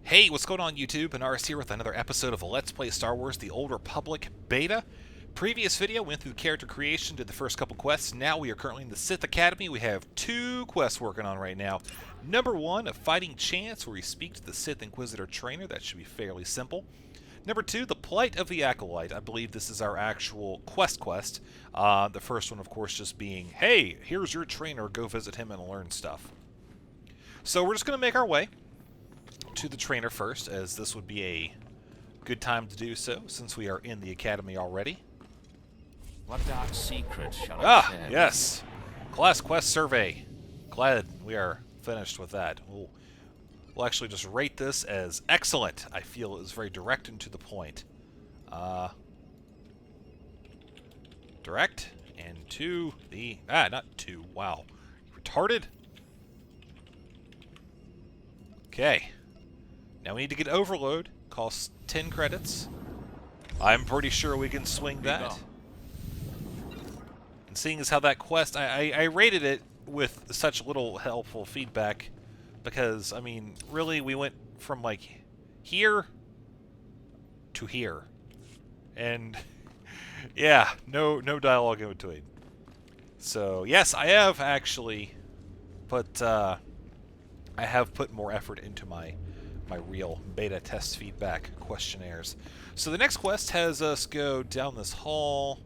Hey, what's going on YouTube? Benaris here with another episode of Let's Play Star Wars The Old Republic Beta. Previous video went through character creation, did the first couple quests. Now we are currently in the Sith Academy. We have two quests working on right now. Number one, a fighting chance where we speak to the Sith Inquisitor trainer. That should be fairly simple. Number two, the plight of the Acolyte. I believe this is our actual quest. The first one, of course, just being, hey, here's your trainer, go visit him and learn stuff. So we're just going to make our way to the trainer first, as this would be a good time to do so, since we are in the academy already. What dark secret shall I share? Yes! Class quest survey. Glad we are finished with that. We'll actually just rate this as excellent. I feel it was very direct and to the point. Direct and to the... not to. Wow. Retarded? Okay. Now we need to get Overload. Costs 10 credits. I'm pretty sure we can swing that. And seeing as how that quest, I rated it with such little helpful feedback because, I mean, really we went from, like, here to here. And, yeah, no dialogue in between. So, yes, I have actually put, I have put more effort into my real beta test feedback questionnaires. So the next quest has us go down this hall,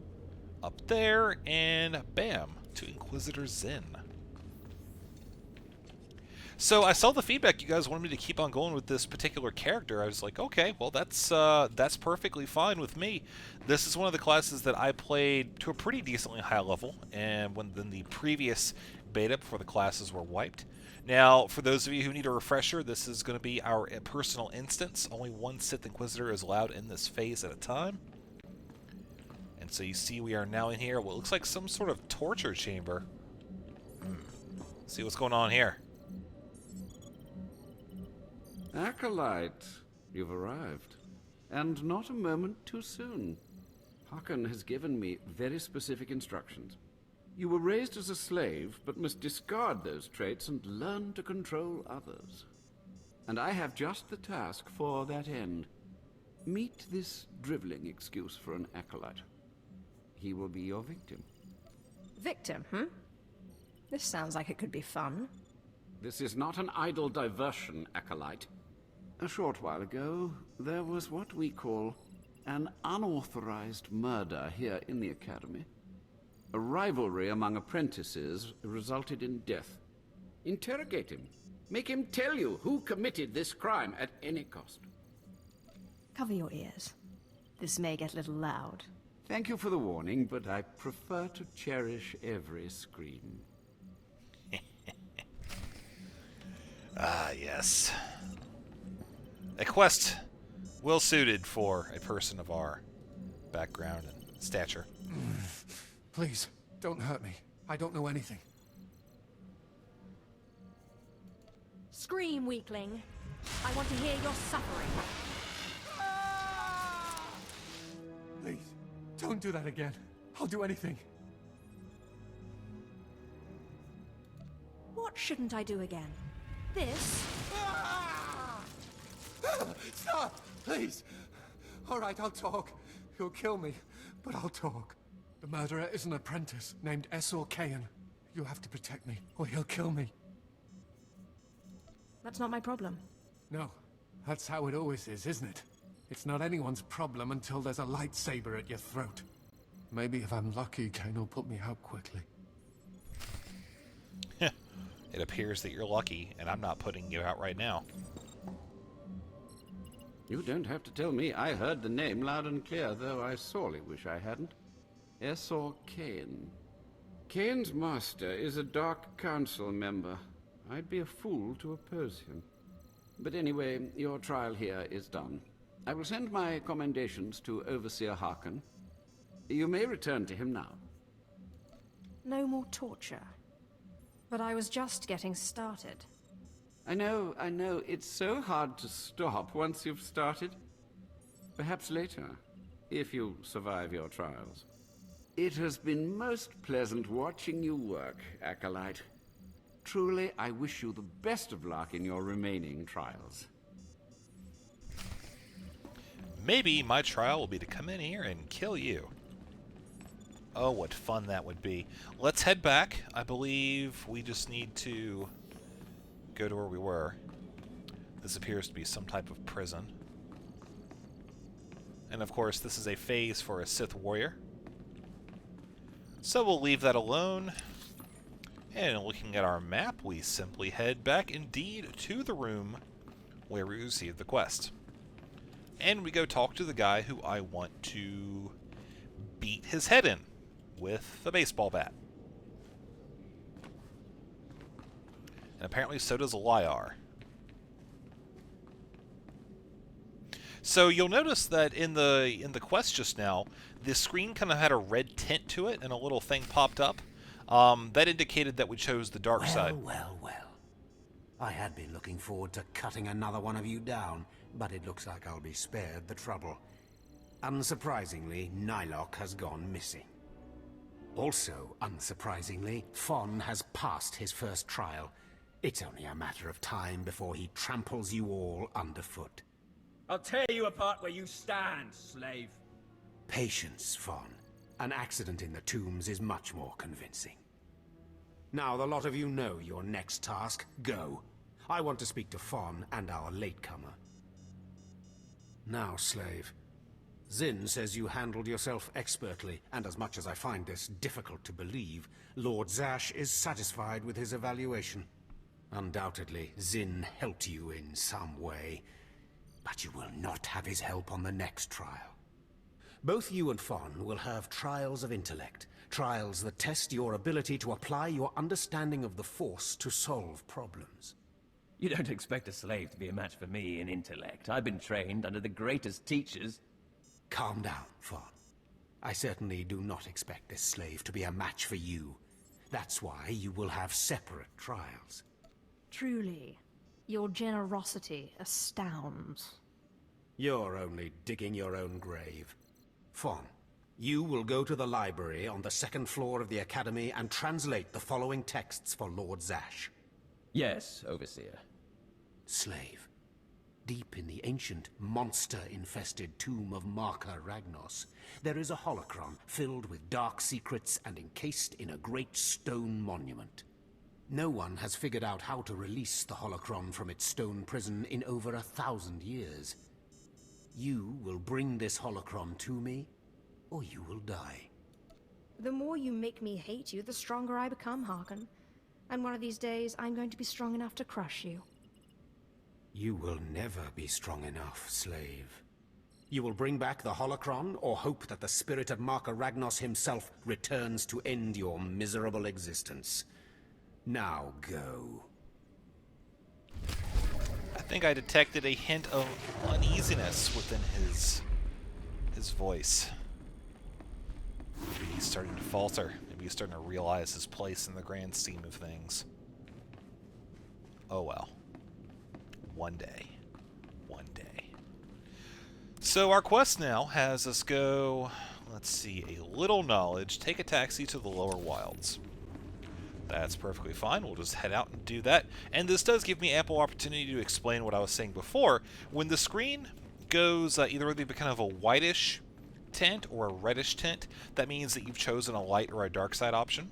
up there, and bam, to Inquisitor Zin. So I saw the feedback you guys wanted me to keep on going with this particular character. I was like, okay, well that's perfectly fine with me. This is one of the classes that I played to a pretty decently high level, and when the previous beta before the classes were wiped. Now, for those of you who need a refresher, this is going to be our personal instance. Only one Sith Inquisitor is allowed in this phase at a time. And so you see we are now in here, what looks like some sort of torture chamber. See what's going on here. Acolyte, you've arrived. And not a moment too soon. Hakan has given me very specific instructions. You were raised as a slave, but must discard those traits and learn to control others. And I have just the task for that end. Meet this driveling excuse for an acolyte. He will be your victim. Victim, This sounds like it could be fun. This is not an idle diversion, acolyte. A short while ago, there was what we call an unauthorized murder here in the academy. A rivalry among apprentices resulted in death. Interrogate him. Make him tell you who committed this crime at any cost. Cover your ears. This may get a little loud. Thank you for the warning, but I prefer to cherish every scream. Ah, yes. A quest well suited for a person of our background and stature. Please, don't hurt me. I don't know anything. Scream, weakling. I want to hear your suffering. Please, don't do that again. I'll do anything. What shouldn't I do again? This? Stop! Please! All right, I'll talk. He'll kill me, but I'll talk. The murderer is an apprentice named Essor Kayan. You have to protect me, or he'll kill me. That's not my problem. No, that's how it always is, isn't it? It's not anyone's problem until there's a lightsaber at your throat. Maybe if I'm lucky, Kain will put me out quickly. It appears that you're lucky, and I'm not putting you out right now. You don't have to tell me. I heard the name loud and clear, though I sorely wish I hadn't. Essor Kayan. Kayan's master is a Dark Council member. I'd be a fool to oppose him. But anyway, your trial here is done. I will send my commendations to Overseer Hakan. You may return to him now. No more torture. But I was just getting started. I know. It's so hard to stop once you've started. Perhaps later, if you survive your trials. It has been most pleasant watching you work, Acolyte. Truly, I wish you the best of luck in your remaining trials. Maybe my trial will be to come in here and kill you. Oh, what fun that would be. Let's head back. I believe we just need to go to where we were. This appears to be some type of prison. And of course, this is a phase for a Sith warrior. So we'll leave that alone. And looking at our map, we simply head back indeed to the room where we received the quest. And we go talk to the guy who I want to beat his head in with a baseball bat. And apparently so does Liar. So you'll notice that in the quest just now, the screen kind of had a red tint to it, and a little thing popped up. That indicated that we chose the dark side. Well. I had been looking forward to cutting another one of you down, but it looks like I'll be spared the trouble. Unsurprisingly, Nylock has gone missing. Also, unsurprisingly, Fon has passed his first trial. It's only a matter of time before he tramples you all underfoot. I'll tear you apart where you stand, slave. Patience, Fon. An accident in the tombs is much more convincing. Now, the lot of you know your next task. Go. I want to speak to Fon and our latecomer. Now, slave. Zin says you handled yourself expertly, and as much as I find this difficult to believe, Lord Zash is satisfied with his evaluation. Undoubtedly, Zin helped you in some way, but you will not have his help on the next trial. Both you and Fon will have trials of intellect, trials that test your ability to apply your understanding of the Force to solve problems. You don't expect a slave to be a match for me in intellect. I've been trained under the greatest teachers. Calm down, Fon. I certainly do not expect this slave to be a match for you. That's why you will have separate trials. Truly, your generosity astounds. You're only digging your own grave. Fon, you will go to the library on the second floor of the Academy and translate the following texts for Lord Zash. Yes, Overseer. Slave, deep in the ancient, monster-infested tomb of Marka Ragnos, there is a holocron filled with dark secrets and encased in a great stone monument. No one has figured out how to release the holocron from its stone prison in over 1,000 years. You will bring this holocron to me, or you will die. The more you make me hate you, the stronger I become, Harkon. And one of these days, I'm going to be strong enough to crush you. You will never be strong enough, slave. You will bring back the holocron, or hope that the spirit of Marka Ragnos himself returns to end your miserable existence. Now go. I think I detected a hint of uneasiness within his voice. Maybe he's starting to falter. Maybe he's starting to realize his place in the grand scheme of things. Oh well. One day. One day. So our quest now has us go, let's see, a little knowledge, take a taxi to the lower wilds. That's perfectly fine. We'll just head out and do that. And this does give me ample opportunity to explain what I was saying before. When the screen goes either kind of a whitish tint or a reddish tint, that means that you've chosen a light or a dark side option.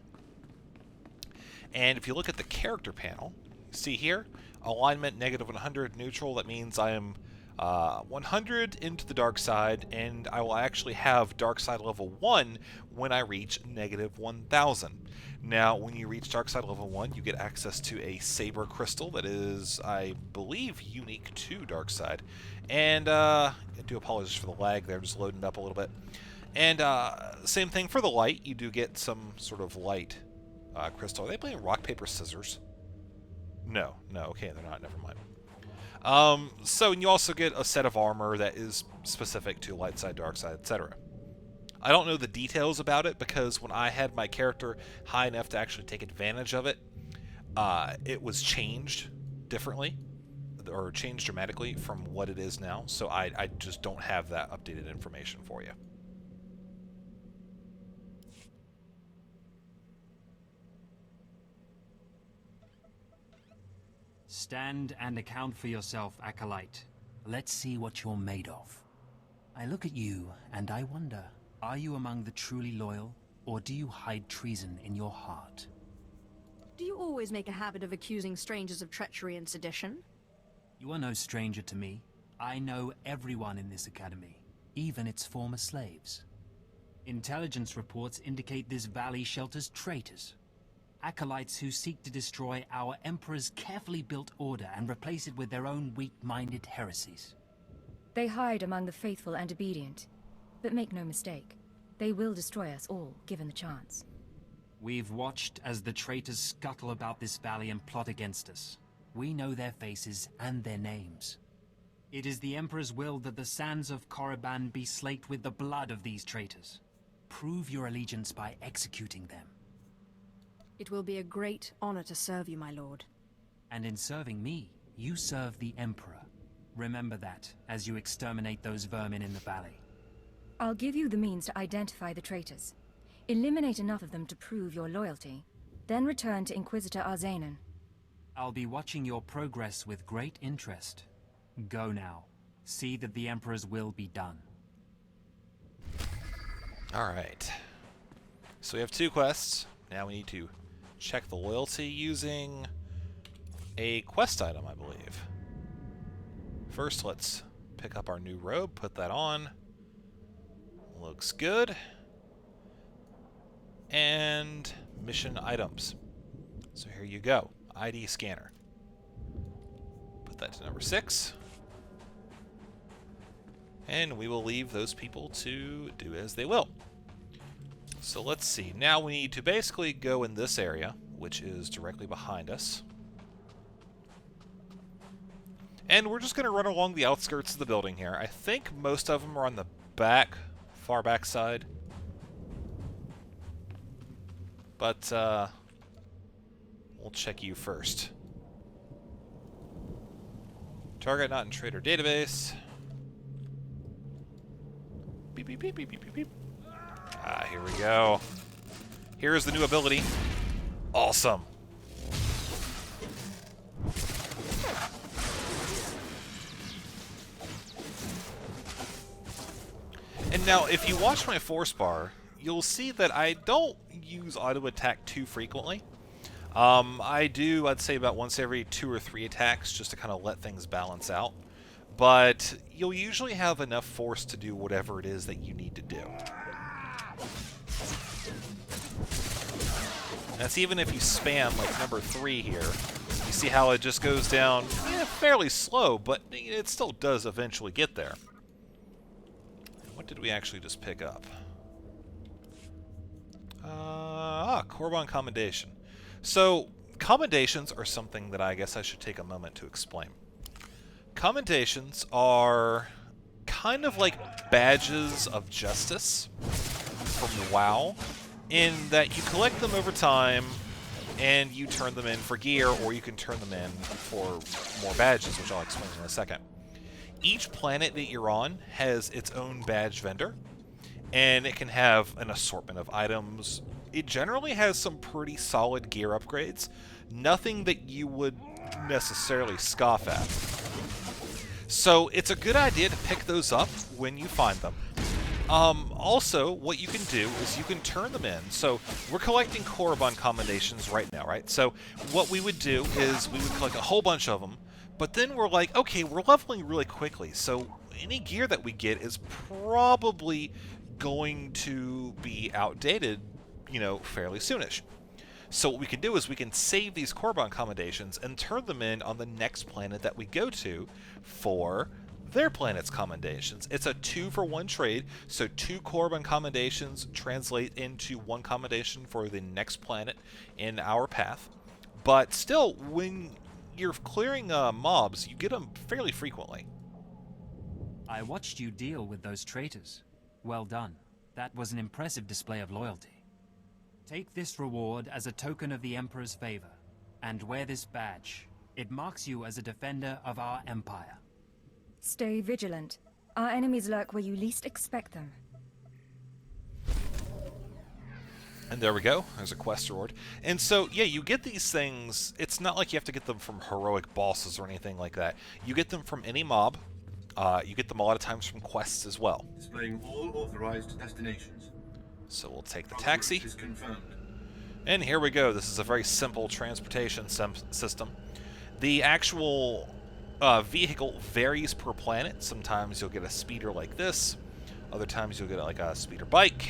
And if you look at the character panel, see here, alignment -100, neutral, that means I am 100 into the dark side, and I will actually have dark side level 1 when I reach -1000. Now, when you reach dark side level 1, you get access to a saber crystal that is, I believe, unique to dark side. And I do apologize for the lag there, just loading it up a little bit. And same thing for the light. You do get some sort of light crystal. Are they playing rock, paper, scissors? No, okay, they're not. Never mind. So you also get a set of armor that is specific to light side, dark side, etc. I don't know the details about it because when I had my character high enough to actually take advantage of it, it was changed differently, or changed dramatically from what it is now. So I just don't have that updated information for you. Stand and account for yourself, Acolyte. Let's see what you're made of. I look at you and I wonder, are you among the truly loyal, or do you hide treason in your heart? Do you always make a habit of accusing strangers of treachery and sedition? You are no stranger to me. I know everyone in this academy, even its former slaves. Intelligence reports indicate this valley shelters traitors. Acolytes who seek to destroy our Emperor's carefully built order and replace it with their own weak-minded heresies. They hide among the faithful and obedient. But make no mistake, they will destroy us all, given the chance. We've watched as the traitors scuttle about this valley and plot against us. We know their faces and their names. It is the Emperor's will that the sands of Korriban be slaked with the blood of these traitors. Prove your allegiance by executing them. It will be a great honor to serve you, my lord. And in serving me, you serve the Emperor. Remember that, as you exterminate those vermin in the valley. I'll give you the means to identify the traitors. Eliminate enough of them to prove your loyalty. Then return to Inquisitor Arzanan. I'll be watching your progress with great interest. Go now. See that the Emperor's will be done. Alright. So we have 2 quests. Now we need to check the loyalty using a quest item, I believe. First, let's pick up our new robe, put that on. Looks good. And mission items. So here you go. ID scanner. Put that to number 6. And we will leave those people to do as they will. So let's see. Now we need to basically go in this area, which is directly behind us. And we're just going to run along the outskirts of the building here. I think most of them are on the back, far back side. But, we'll check you first. Target not in trader database. Beep, beep, beep, beep, beep, beep, beep. Ah, here we go. Here's the new ability. Awesome. And now, if you watch my force bar, you'll see that I don't use auto attack too frequently. I do, I'd say, about once every 2 or 3 attacks, just to kind of let things balance out. But you'll usually have enough force to do whatever it is that you need to do. That's even if you spam, like, number 3 here. You see how it just goes down fairly slow, but it still does eventually get there. What did we actually just pick up? Korriban Commendation. So, commendations are something that I guess I should take a moment to explain. Commendations are kind of like badges of justice from WoW, in that you collect them over time and you turn them in for gear, or you can turn them in for more badges, which I'll explain in a second. Each planet that you're on has its own badge vendor, and it can have an assortment of items. It generally has some pretty solid gear upgrades, nothing that you would necessarily scoff at. So it's a good idea to pick those up when you find them. Also, what you can do is you can turn them in. So we're collecting Korriban commendations right now, right? So what we would do is we would collect a whole bunch of them, but then we're like, okay, we're leveling really quickly, so any gear that we get is probably going to be outdated, fairly soonish. So what we can do is we can save these Korriban commendations and turn them in on the next planet that we go to for their planet's commendations. It's a 2-for-1 trade, so 2 Korriban commendations translate into 1 commendation for the next planet in our path. But still, when you're clearing mobs, you get them fairly frequently. I watched you deal with those traitors. Well done. That was an impressive display of loyalty. Take this reward as a token of the Emperor's favor, and wear this badge. It marks you as a defender of our empire. Stay vigilant. Our enemies lurk where you least expect them. And there we go. There's a quest reward. And so, yeah, you get these things. It's not like you have to get them from heroic bosses or anything like that. You get them from any mob. You get them a lot of times from quests as well. Displaying all authorized destinations. So we'll take the taxi. Is confirmed. And here we go. This is a very simple transportation system. The actual vehicle varies per planet. Sometimes you'll get a speeder like this. Other times you'll get like a speeder bike.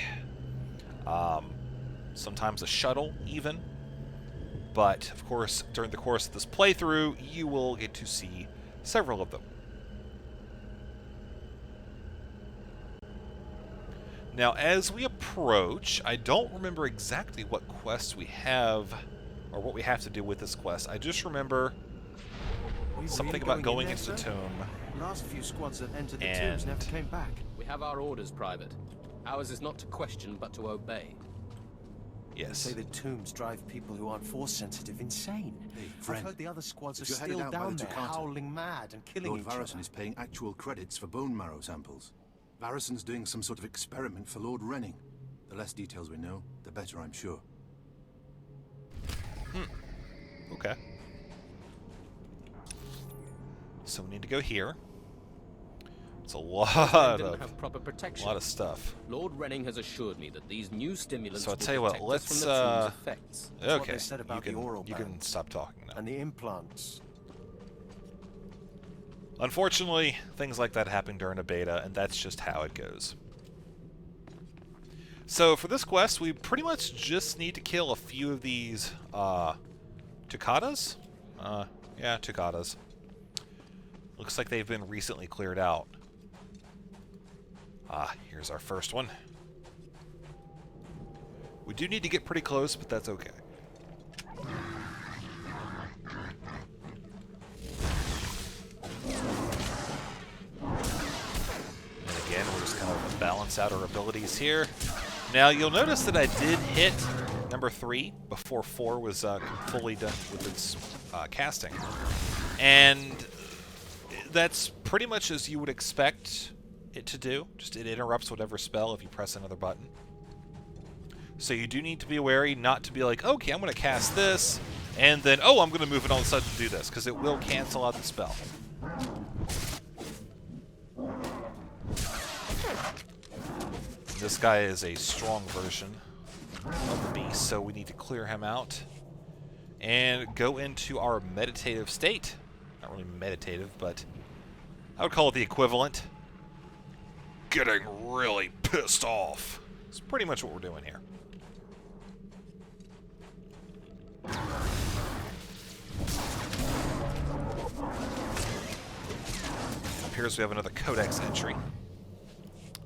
Sometimes a shuttle even. But, of course, during the course of this playthrough, you will get to see several of them. Now, as we approach, I don't remember exactly what quests we have, or what we have to do with this quest. I just remember something about going into the tomb. Last few squads that entered the tombs never came back. We have our orders, Private. Ours is not to question, but to obey. Yes. They say the tombs drive people who aren't force sensitive insane. Hey, I've friend. heard the other squads are If you're headed still out by down the there, Toccata, howling mad and killing Lord each Varison other. is paying actual credits for bone marrow samples. Varison's doing some sort of experiment for Lord Renning. The less details we know, the better, I'm sure. Okay. So we need to go here. It's a lot Didn't have proper protection. stuff. Lord Renning has assured me that these new stimulants So I'll will tell you what, protect us let's from the tomb's effects. That's what okay. they said about the oral you can bands. stop talking now. And the implants. Unfortunately, things like that happen during a beta, and that's just how it goes. So for this quest, we pretty much just need to kill a few of these Toccatas? Yeah, Toccatas. Looks like they've been recently cleared out. Here's our first one. We do need to get pretty close, but that's okay. And again, we'll just kind of balance out our abilities here. Now, you'll notice that I did hit number 3 before 4 was fully done with its casting. And that's pretty much as you would expect it to do. Just it interrupts whatever spell if you press another button. So you do need to be wary not to be like, okay, I'm going to cast this, and then, oh, I'm going to move it all of a sudden to do this, because it will cancel out the spell. This guy is a strong version of the beast, so we need to clear him out and go into our meditative state. Not really meditative, but I would call it the equivalent. Getting really pissed off. It's pretty much what we're doing here. It appears we have another codex entry,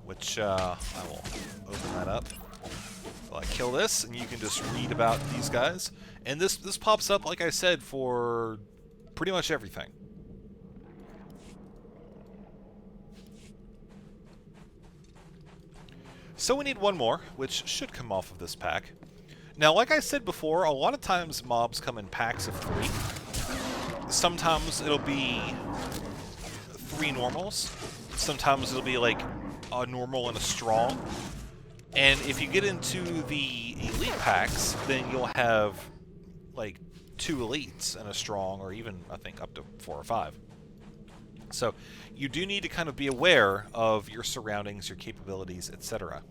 which I will open that up. So I kill this, and you can just read about these guys. And this pops up, like I said, for pretty much everything. So we need one more, which should come off of this pack. Now, like I said before, a lot of times mobs come in packs of 3. Sometimes it'll be 3 normals. Sometimes it'll be like a normal and a strong. And if you get into the elite packs, then you'll have like 2 elites and a strong, or even, I think, up to 4 or 5. So you do need to kind of be aware of your surroundings, your capabilities, etc.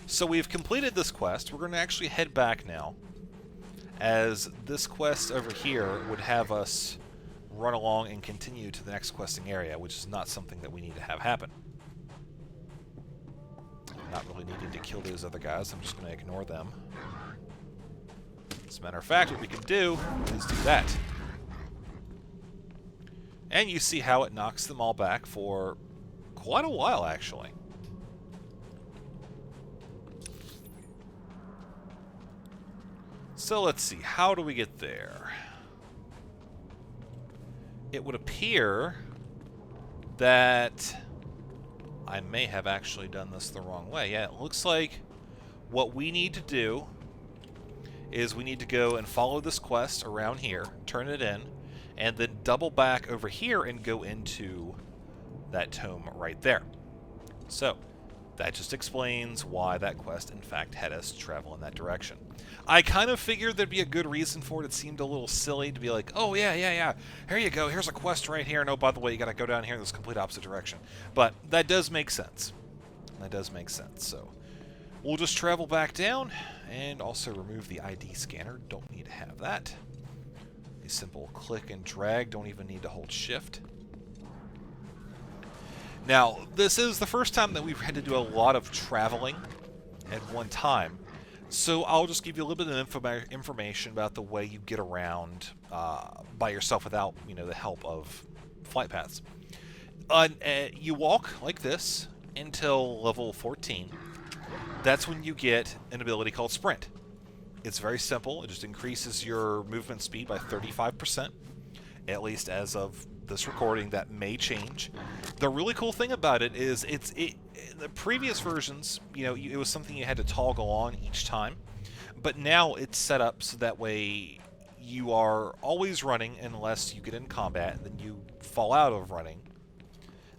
So we've completed this quest. We're going to actually head back now, as this quest over here would have us run along and continue to the next questing area, which is not something that we need to have happen. Not really needing to kill those other guys. I'm just going to ignore them. As a matter of fact, what we can do is do that. And you see how it knocks them all back for quite a while, actually. So let's see, how do we get there? It would appear that I may have actually done this the wrong way. Yeah, it looks like what we need to do is we need to go and follow this quest around here, turn it in, and then double back over here and go into that tome right there. So, That just explains why that quest, in fact, had us travel in that direction. I kind of figured there'd be a good reason for it. It seemed a little silly to be like, oh, yeah, here you go, here's a quest right here, and oh, by the way, you gotta go down here in this complete opposite direction. But that does make sense. That does make sense, so we'll just travel back down, and also remove the ID scanner. Don't need to have that. A simple click and drag, don't even need to hold shift. Now, this is the first time that we've had to do a lot of traveling at one time, so I'll just give you a little bit of information about the way you get around by yourself without, the help of flight paths. You walk like this until level 14. That's when you get an ability called Sprint. It's very simple. It just increases your movement speed by 35%, at least as of this recording. That may change. The really cool thing about it is the previous versions, it was something you had to toggle on each time, but now it's set up so that way you are always running unless you get in combat, and then you fall out of running.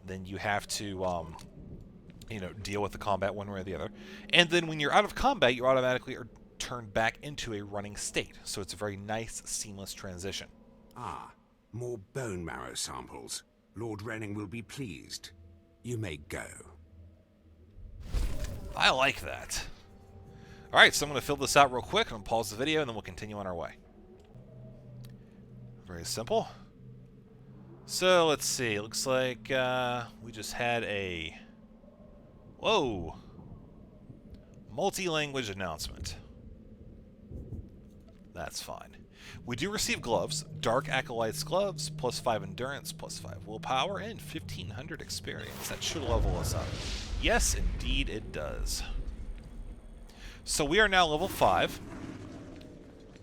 Then you have to deal with the combat one way or the other. And then when you're out of combat, you automatically are turned back into a running state. So it's a very nice, seamless transition. Ah, more bone marrow samples. Lord Renning will be pleased. You may go. I like that. Alright, so I'm going to fill this out real quick. I'm going to pause the video, and then we'll continue on our way. Very simple. So, let's see. Looks like we just had a... Whoa! Multi-language announcement. That's fine. We do receive gloves. Dark Acolyte's gloves, plus 5 endurance, plus 5 willpower, and 1,500 experience. That should level us up. Yes, indeed it does. So we are now level 5.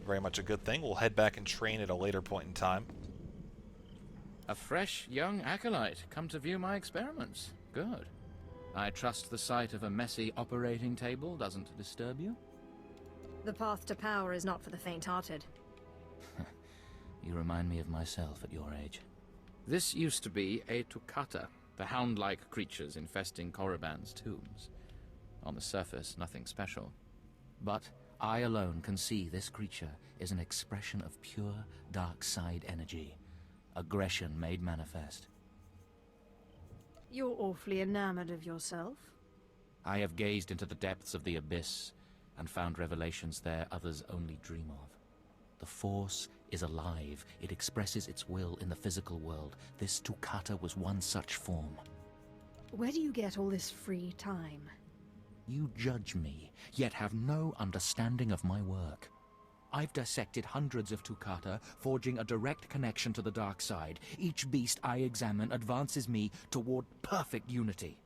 Very much a good thing. We'll head back and train at a later point in time. A fresh young acolyte come to view my experiments. Good. I trust the sight of a messy operating table doesn't disturb you? The path to power is not for the faint-hearted. You remind me of myself at your age. This used to be a Toccata, the hound-like creatures infesting Korriban's tombs. On the surface, nothing special. But I alone can see this creature is an expression of pure dark side energy. Aggression made manifest. You're awfully enamored of yourself. I have gazed into the depths of the abyss and found revelations there others only dream of. The Force is alive. It expresses its will in the physical world. This Toccata was one such form. Where do you get all this free time? You judge me, yet have no understanding of my work. I've dissected hundreds of Toccata, forging a direct connection to the dark side. Each beast I examine advances me toward perfect unity.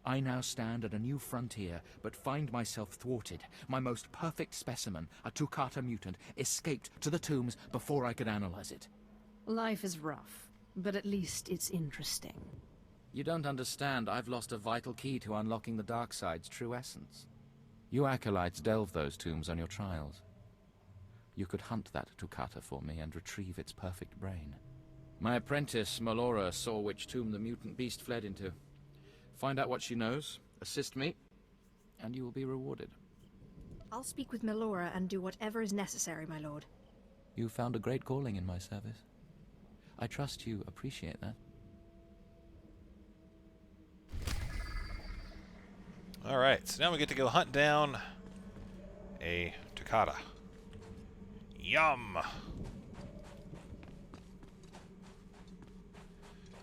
I now stand at a new frontier, but find myself thwarted. My most perfect specimen, a Toccata mutant, escaped to the tombs before I could analyze it. Life is rough, but at least it's interesting. You don't understand. I've lost a vital key to unlocking the dark side's true essence. You acolytes delve those tombs on your trials. You could hunt that Toccata for me and retrieve its perfect brain. My apprentice, Melora, saw which tomb the mutant beast fled into. Find out what she knows, assist me, and you will be rewarded. I'll speak with Melora and do whatever is necessary, my lord. You found a great calling in my service. I trust you appreciate that. Alright, so now we get to go hunt down a Toccata. Yum!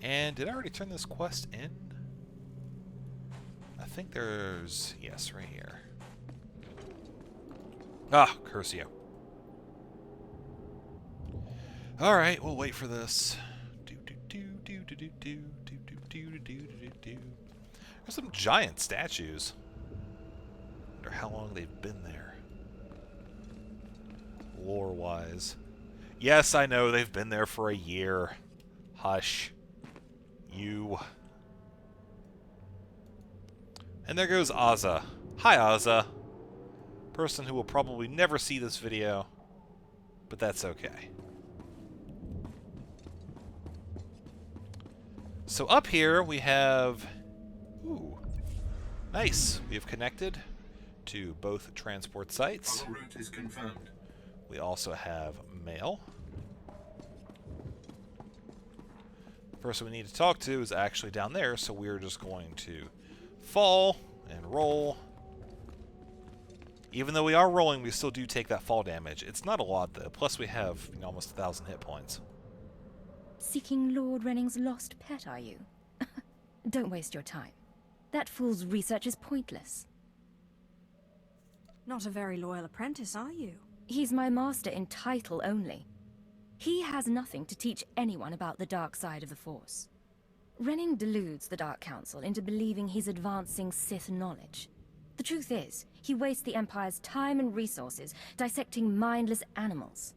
And did I already turn this quest in? I think there's... yes, right here. Ah, curse you. Alright, we'll wait for this. There's some giant statues. I wonder how long they've been there. Lore-wise. Yes, I know, they've been there for a year. Hush. You. And there goes Azza. Hi, Azza. Person who will probably never see this video, but that's okay. So up here we have... ooh. Nice. We have connected to both transport sites. Our route is confirmed. We also have mail. The person we need to talk to is actually down there, so we're just going to fall and roll. Even though we are rolling, we still do take that fall damage. It's not a lot, though. Plus, we have almost 1,000 hit points. Seeking Lord Renning's lost pet, are you? Don't waste your time. That fool's research is pointless. Not a very loyal apprentice, are you? He's my master in title only. He has nothing to teach anyone about the dark side of the Force. Renning deludes the Dark Council into believing he's advancing Sith knowledge. The truth is, he wastes the Empire's time and resources dissecting mindless animals.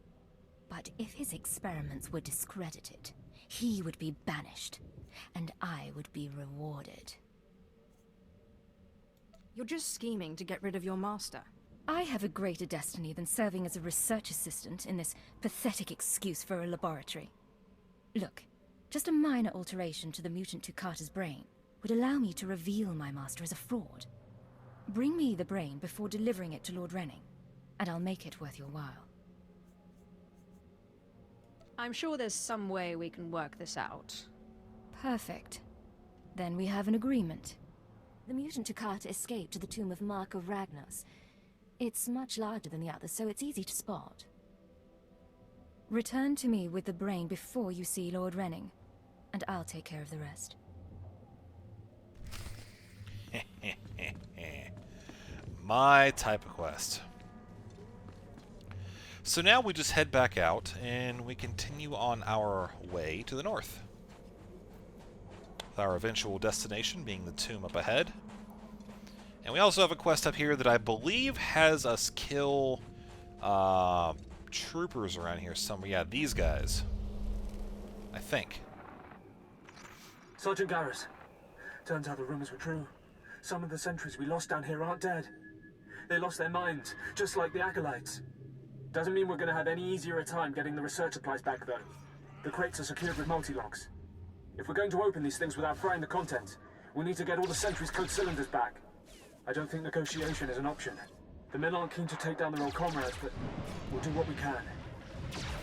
But if his experiments were discredited, he would be banished, and I would be rewarded. You're just scheming to get rid of your master. I have a greater destiny than serving as a research assistant in this pathetic excuse for a laboratory. Look, just a minor alteration to the mutant Tukata's brain would allow me to reveal my master as a fraud. Bring me the brain before delivering it to Lord Renning, and I'll make it worth your while. I'm sure there's some way we can work this out. Perfect. Then we have an agreement. The mutant Tukata escaped to the tomb of Mark of Ragnos. It's much larger than the others, so it's easy to spot. Return to me with the brain before you see Lord Renning, and I'll take care of the rest. My type of quest. So now we just head back out, and we continue on our way to the north. With our eventual destination being the tomb up ahead. And we also have a quest up here that I believe has us kill troopers around here somewhere. Yeah, these guys. I think. Sergeant Garrus. Turns out the rumors were true. Some of the sentries we lost down here aren't dead. They lost their minds, just like the Acolytes. Doesn't mean we're going to have any easier a time getting the research supplies back, though. The crates are secured with multi-locks. If we're going to open these things without frying the contents, we'll need to get all the sentries' code cylinders back. I don't think negotiation is an option. The men aren't keen to take down their old comrades, but we'll do what we can.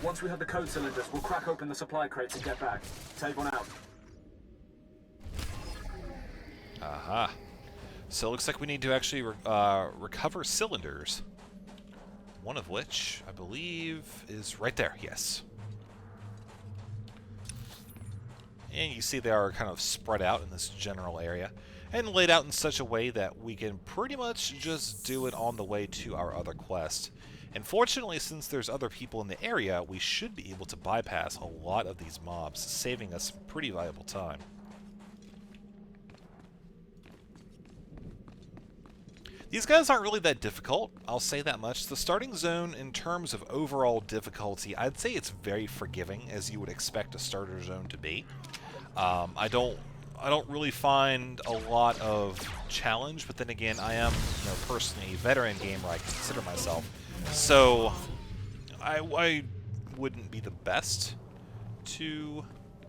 Once we have the code cylinders, we'll crack open the supply crates and get back. Take one out. Aha. So it looks like we need to actually recover cylinders. One of which, I believe, is right there. Yes. And you see they are kind of spread out in this general area and laid out in such a way that we can pretty much just do it on the way to our other quest. And fortunately, since there's other people in the area, we should be able to bypass a lot of these mobs, saving us some pretty valuable time. These guys aren't really that difficult, I'll say that much. The starting zone, in terms of overall difficulty, I'd say it's very forgiving, as you would expect a starter zone to be. I don't really find a lot of challenge, but then again, I am, personally a veteran gamer, I consider myself. So, I wouldn't be the best to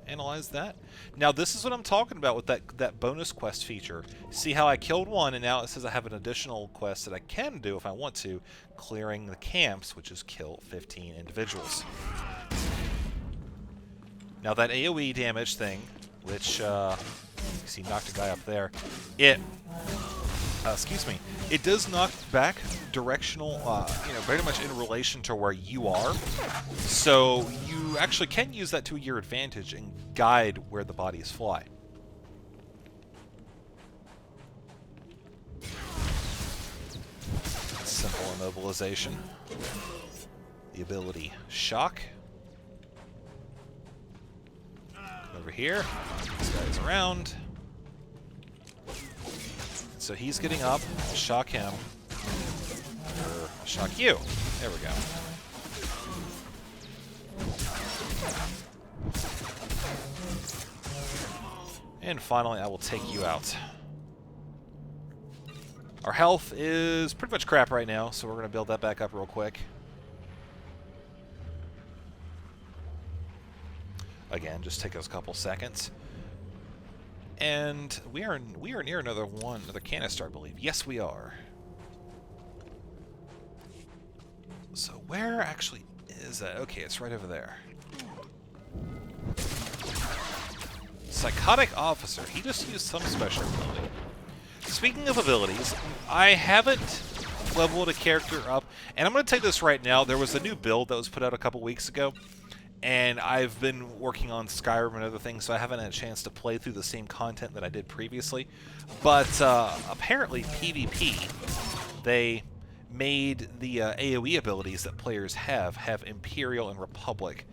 analyze that. Now, this is what I'm talking about with that bonus quest feature. See how I killed one, and now it says I have an additional quest that I can do if I want to, clearing the camps, which is kill 15 individuals. Now, that AoE damage thing, which, you see, knocked a guy up there, it does knock back directional, very much in relation to where you are. So you actually can use that to your advantage and guide where the bodies fly. Simple immobilization. The ability Shock. Over here. This guy's around. So he's getting up. Shock him. Or shock you. There we go. And finally, I will take you out. Our health is pretty much crap right now, so we're going to build that back up real quick. Again, just take us a couple seconds. And we are near another canister, I believe. Yes, we are. So where actually is that? Okay, it's right over there. Psychotic Officer. He just used some special ability. Speaking of abilities, I haven't leveled a character up, and I'm going to tell you this right now. There was a new build that was put out a couple weeks ago, and I've been working on Skyrim and other things, so I haven't had a chance to play through the same content that I did previously. But apparently PvP, they made the AoE abilities that players have Imperial and Republic